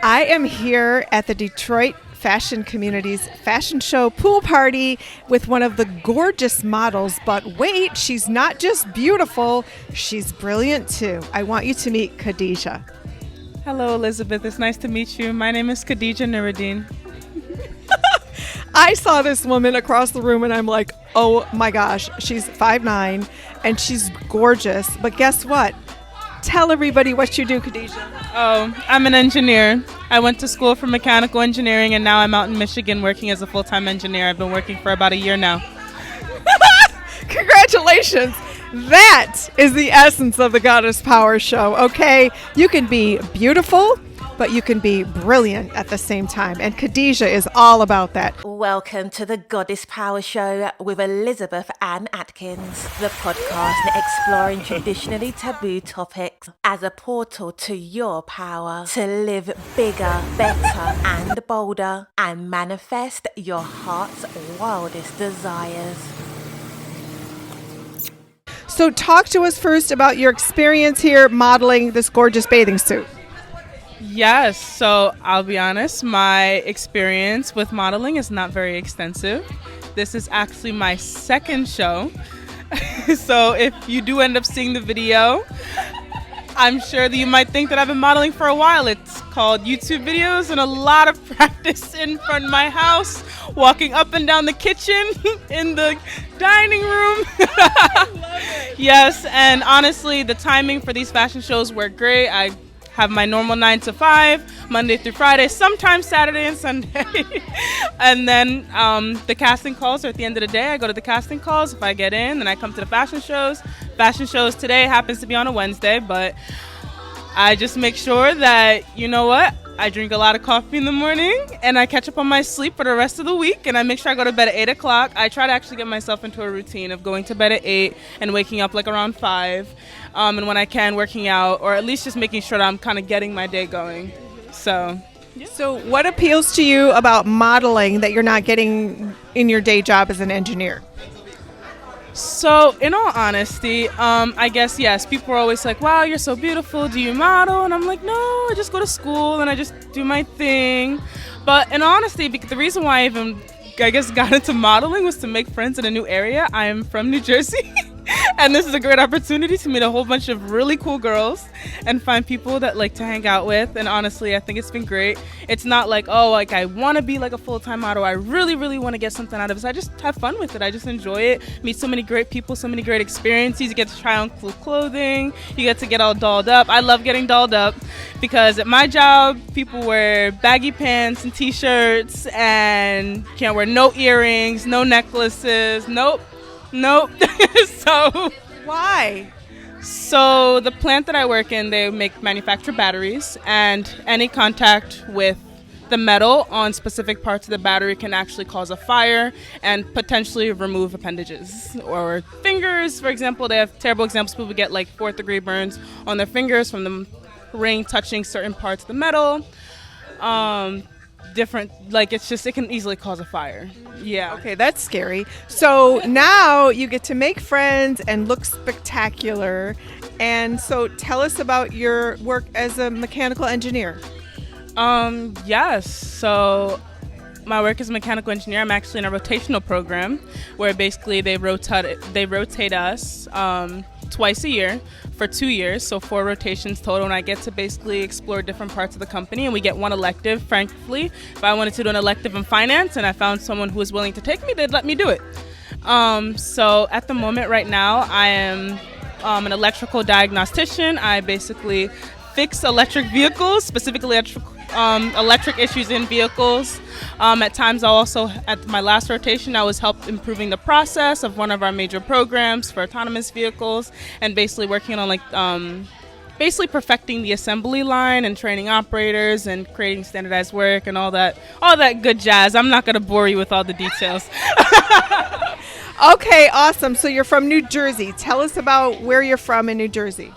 I am here at the Detroit Fashion Community's fashion show pool party with one of the gorgeous models. But wait, she's not just beautiful, she's brilliant too. I want you to meet Kadijah. Hello, Elizabeth. It's nice to meet you. My name is Kadijah Nurudeen. I saw this woman across the room and I'm like, oh my gosh, she's 5'9" and she's gorgeous. But guess what? Tell everybody what you do, Kadijah. Oh, I'm an engineer. I went to school for mechanical engineering and now I'm out in Michigan working as a full-time engineer. I've been working for about a year now. Congratulations. That is the essence of the Goddess Power Show, okay? You can be beautiful, but you can be brilliant at the same time. And Kadijah is all about that. Welcome to the Goddess Power Show with Elizabeth Ann Atkins, the podcast exploring traditionally taboo topics as a portal to your power to live bigger, better, and bolder, and manifest your heart's wildest desires. So talk to us first about your experience here modeling this gorgeous bathing suit. Yes, so I'll be honest, my experience with modeling is not very extensive. This is actually my second show. So if you do end up seeing the video, I'm sure that you might think that I've been modeling for a while. It's called YouTube videos and a lot of practice in front of my house, walking up and down the kitchen, in the dining room. Yes, and honestly, the timing for these fashion shows work great. I have my normal 9 to 5, Monday through Friday, sometimes Saturday and Sunday. And then the casting calls are at the end of the day. I go to the casting calls. If I get in, then I come to the fashion shows. Fashion shows today happens to be on a Wednesday, but I just make sure that, you know what, I drink a lot of coffee in the morning and I catch up on my sleep for the rest of the week, and I make sure I go to bed at 8 o'clock. I try to actually get myself into a routine of going to bed at 8 and waking up like around 5. And when I can, working out, or at least just making sure that I'm kind of getting my day going. So, yeah. So what appeals to you about modeling that you're not getting in your day job as an engineer? So, in all honesty, I guess, yes, people are always like, wow, you're so beautiful. Do you model? And I'm like, no, I just go to school and I just do my thing. But in honesty, the reason why I guess, got into modeling was to make friends in a new area. I am from New Jersey. And this is a great opportunity to meet a whole bunch of really cool girls and find people that like to hang out with. And honestly, I think it's been great. It's not like, oh, like I want to be like a full-time model. I really, really want to get something out of it. So I just have fun with it. I just enjoy it. Meet so many great people, so many great experiences. You get to try on cool clothing. You get to get all dolled up. I love getting dolled up because at my job, people wear baggy pants and t-shirts and can't wear no earrings, no necklaces. Nope. So why? So the plant that I work in, they manufacture batteries, and any contact with the metal on specific parts of the battery can actually cause a fire and potentially remove appendages or fingers. For example, they have terrible examples. People get like 4th-degree burns on their fingers from the ring touching certain parts of the metal. It can easily cause a fire. Yeah. Okay, that's scary. So now you get to make friends and look spectacular. And so tell us about your work as a mechanical engineer. Yes. So my work as a mechanical engineer, I'm actually in a rotational program where basically they rotate us twice a year for 2 years, so 4 rotations total, and I get to basically explore different parts of the company, and we get one elective. Frankly, if I wanted to do an elective in finance and I found someone who was willing to take me, they'd let me do it. So at the moment right now, I am an electrical diagnostician. I basically fix electric vehicles, specifically electric issues in vehicles. At times, at my last rotation, I was helped improving the process of one of our major programs for autonomous vehicles, and basically working on basically perfecting the assembly line and training operators and creating standardized work and all that good jazz. I'm not going to bore you with all the details. Okay, awesome. So you're from New Jersey. Tell us about where you're from in New Jersey.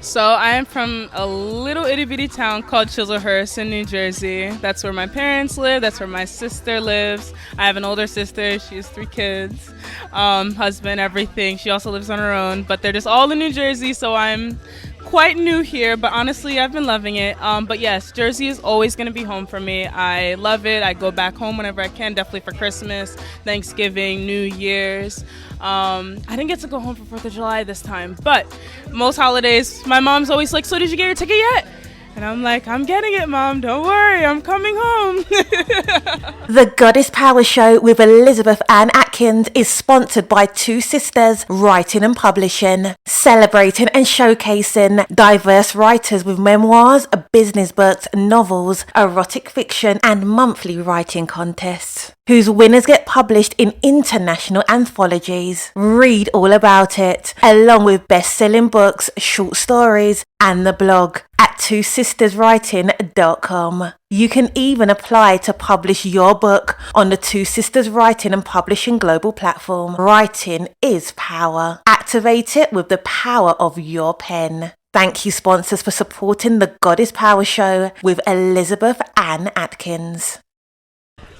So I am from a little itty bitty town called Chislehurst in New Jersey. That's where my parents live. That's where my sister lives. I have an older sister. She has 3 kids, husband, everything. She also lives on her own, but they're just all in New Jersey. So I'm quite new here, but honestly, I've been loving it. But yes, Jersey is always going to be home for me. I love it. I go back home whenever I can, definitely for Christmas, Thanksgiving, New Year's. I didn't get to go home for 4th of July this time, but most holidays, my mom's always like, so did you get your ticket yet? And I'm like, I'm getting it, Mom. Don't worry. I'm coming home. The Goddess Power Show with Elizabeth Ann Atkins is sponsored by Two Sisters Writing and Publishing, celebrating and showcasing diverse writers with memoirs, business books, novels, erotic fiction, and monthly writing contests, whose winners get published in international anthologies. Read all about it, along with best-selling books, short stories, and the blog at twosisterswriting.com. You can even apply to publish your book on the Two Sisters Writing and Publishing global platform. Writing is power. Activate it with the power of your pen. Thank you, sponsors, for supporting the Goddess Power Show with Elizabeth Ann Atkins.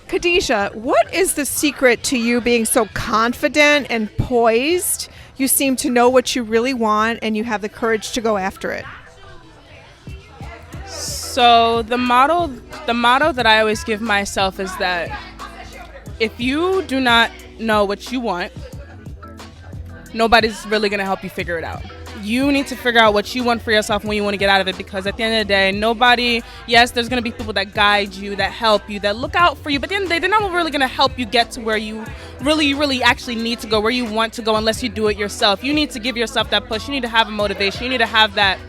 Kadijah, what is the secret to you being so confident and poised? You seem to know what you really want and you have the courage to go after it. So the motto that I always give myself is that if you do not know what you want, nobody's really going to help you figure it out. You need to figure out what you want for yourself and when you want to get out of it, because at the end of the day, yes, there's going to be people that guide you, that help you, that look out for you, but at the end of the day, they're not really going to help you get to where you really actually need to go, where you want to go, unless you do it yourself. You need to give yourself that push. You need to have a motivation. You need to have that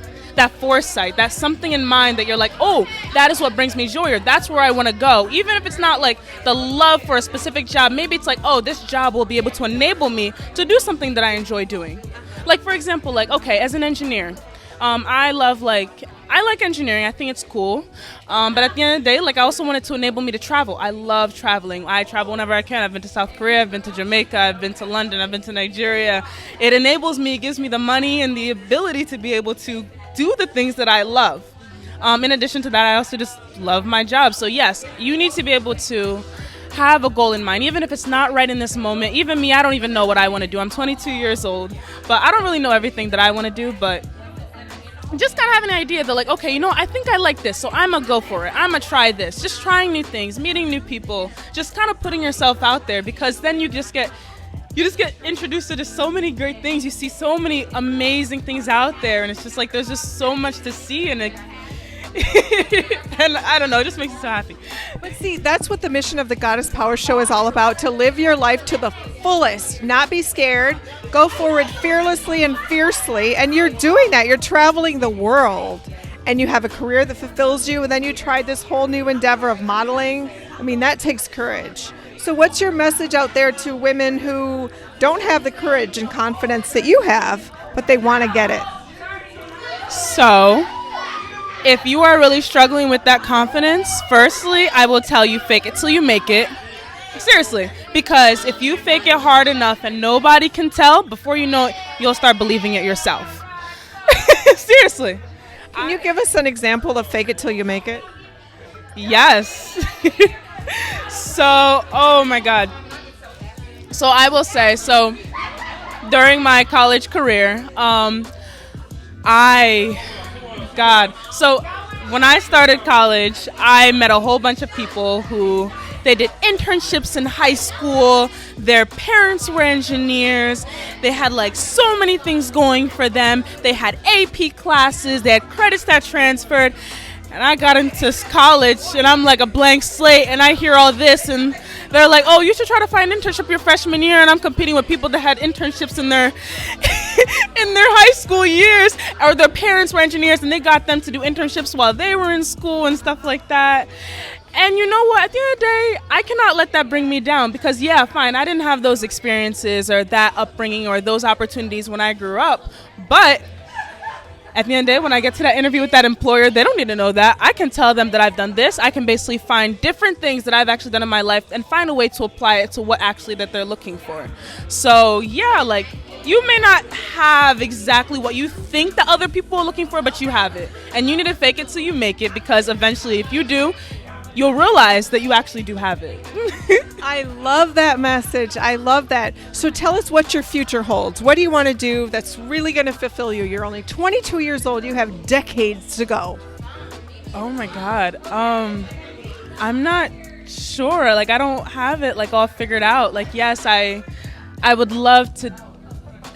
foresight, that's something in mind that you're like, oh, that is what brings me joy, or that's where I want to go. Even if it's not like the love for a specific job, maybe it's like, oh, this job will be able to enable me to do something that I enjoy doing. Like, for example, like, okay, as an engineer, I like engineering. I think it's cool. But at the end of the day, like, I also want it to enable me to travel. I love traveling. I travel whenever I can. I've been to South Korea. I've been to Jamaica. I've been to London. I've been to Nigeria. It enables me, it gives me the money and the ability to be able to do the things that I love. In addition to that, I also just love my job. So yes, you need to be able to have a goal in mind, even if it's not right in this moment. Even me, I don't even know what I want to do. I'm 22 years old, but I don't really know everything that I want to do, but just kind of have an idea that, like, okay, I think I like this, so I'm gonna go for it. I'm gonna try this. Just trying new things, meeting new people, just kind of putting yourself out there, because then you just get introduced to just so many great things. You see so many amazing things out there, and it's just like there's just so much to see, and and I don't know, it just makes me so happy. But see, that's what the mission of the Goddess Power Show is all about, to live your life to the fullest, not be scared, go forward fearlessly and fiercely, and you're doing that. You're traveling the world, and you have a career that fulfills you, and then you tried this whole new endeavor of modeling. I mean, that takes courage. So what's your message out there to women who don't have the courage and confidence that you have, but they want to get it? So, if you are really struggling with that confidence, firstly, I will tell you, fake it till you make it. Seriously, because if you fake it hard enough and nobody can tell, before you know it, you'll start believing it yourself. Seriously. Can you give us an example of fake it till you make it? Yes. So, oh my God. So I will say, during my college career, so when I started college, I met a whole bunch of people who, they did internships in high school, their parents were engineers, they had like so many things going for them, they had AP classes, they had credits that transferred, and I got into college and I'm like a blank slate, and I hear all this and they're like, oh, you should try to find an internship your freshman year, and I'm competing with people that had internships in their in their high school years, or their parents were engineers and they got them to do internships while they were in school and stuff like that. And you know what? At the end of the day, I cannot let that bring me down, because yeah, fine, I didn't have those experiences or that upbringing or those opportunities when I grew up, but at the end of the day, when I get to that interview with that employer, they don't need to know that. I can tell them that I've done this. I can basically find different things that I've actually done in my life and find a way to apply it to what actually that they're looking for. So yeah, like, you may not have exactly what you think that other people are looking for, but you have it. And you need to fake it till you make it, because eventually if you do, you'll realize that you actually do have it. I love that message. I love that. So tell us what your future holds. What do you want to do that's really going to fulfill you? You're only 22 years old. You have decades to go. Oh my God. I'm not sure. Like, I don't have it like all figured out. Like, yes, I would love to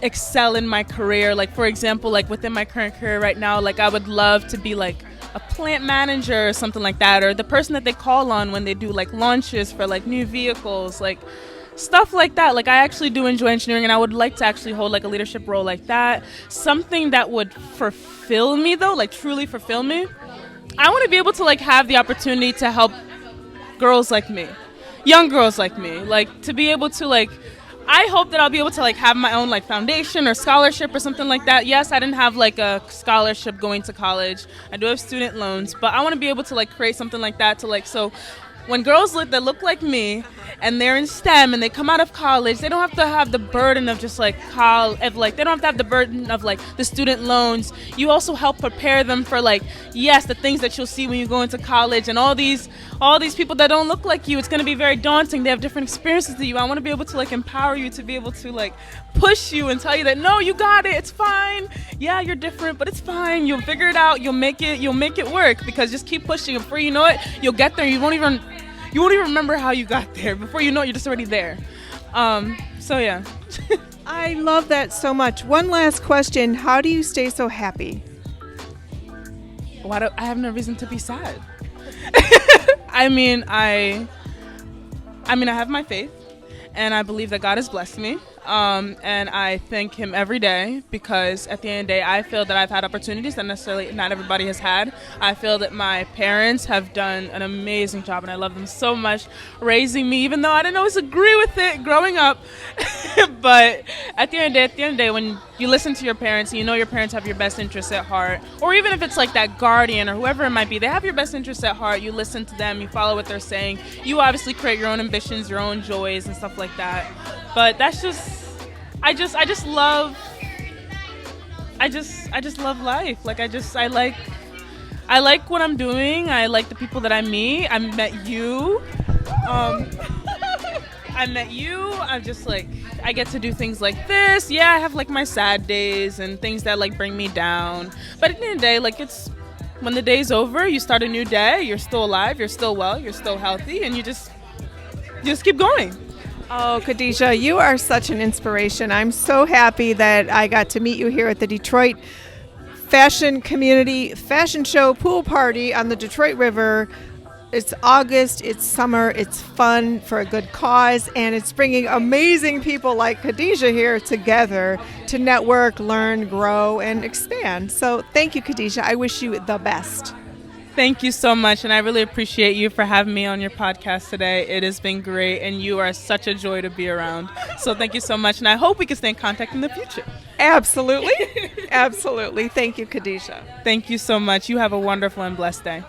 excel in my career. Like, for example, like within my current career right now, like I would love to be like a plant manager or something like that, or the person that they call on when they do like launches for like new vehicles, like stuff like that. Like, I actually do enjoy engineering, and I would like to actually hold like a leadership role like that. Something that would fulfill me though, like truly fulfill me. I want to be able to like have the opportunity to help girls like me, young girls like me, like to be able to like, I hope that I'll be able to like have my own like foundation or scholarship or something like that. Yes, I didn't have like a scholarship going to college. I do have student loans, but I want to be able to like create something like that to like, so when girls that look like me and they're in STEM and they come out of college, they don't have to have the burden of just like they don't have to have the burden of like the student loans. You also help prepare them for like, yes, the things that you'll see when you go into college, and all these people that don't look like you. It's going to be very daunting. They have different experiences than you. I want to be able to like empower you, to be able to like push you and tell you that no, you got it. It's fine. Yeah, you're different, but it's fine. You'll figure it out. You'll make it work, because just keep pushing. Before you know it, you'll get there. You won't even remember how you got there. Before you know it, you're just already there. So yeah. I love that so much. One last question. How do you stay so happy? I have no reason to be sad. I have my faith, and I believe that God has blessed me. And I thank him every day, because at the end of the day, I feel that I've had opportunities that necessarily not everybody has had. I feel that my parents have done an amazing job, and I love them so much, raising me, even though I didn't always agree with it growing up. But at the end of the day, when you listen to your parents, and you know your parents have your best interests at heart, or even if it's like that guardian or whoever it might be, they have your best interests at heart. You listen to them, you follow what they're saying. You obviously create your own ambitions, your own joys, and stuff like that. But that's just, I just love life. Like, I like what I'm doing. I like the people that I meet. I met you. I'm just like, I get to do things like this. Yeah, I have like my sad days and things that like bring me down. But at the end of the day, like, it's when the day's over, you start a new day. You're still alive. You're still well. You're still healthy, and you just keep going. Oh, Kadijah, you are such an inspiration. I'm so happy that I got to meet you here at the Detroit Fashion Community Fashion Show Pool Party on the Detroit River. It's August, it's summer, it's fun for a good cause, and it's bringing amazing people like Kadijah here together to network, learn, grow, and expand. So thank you, Kadijah. I wish you the best. Thank you so much, and I really appreciate you for having me on your podcast today. It has been great, and you are such a joy to be around. So thank you so much, and I hope we can stay in contact in the future. Absolutely. Absolutely. Thank you, Kadijah. Thank you so much. You have a wonderful and blessed day.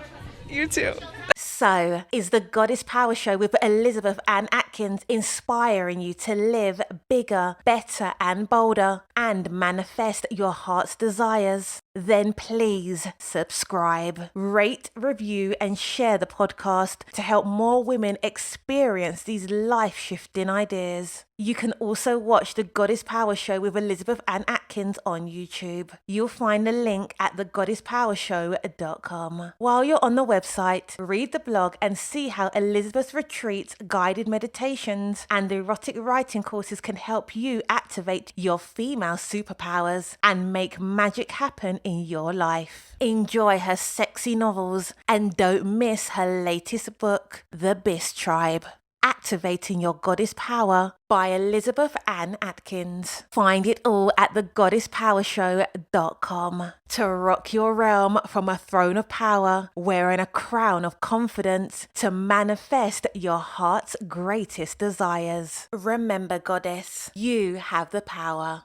You too. So, is the Goddess Power Show with Elizabeth Ann Atkins inspiring you to live bigger, better and bolder and manifest your heart's desires? Then please subscribe, rate, review and share the podcast to help more women experience these life-shifting ideas. You can also watch the Goddess Power Show with Elizabeth Ann Atkins on YouTube. You'll find the link at thegoddesspowershow.com. While you're on the website, read the blog and see how Elizabeth's retreats, guided meditations, and erotic writing courses can help you activate your female superpowers and make magic happen in your life. Enjoy her sexy novels and don't miss her latest book, The Bis Tribe. Activating Your Goddess Power by Elizabeth Ann Atkins. Find it all at thegoddesspowershow.com. To rock your realm from a throne of power, wearing a crown of confidence to manifest your heart's greatest desires. Remember, Goddess, you have the power.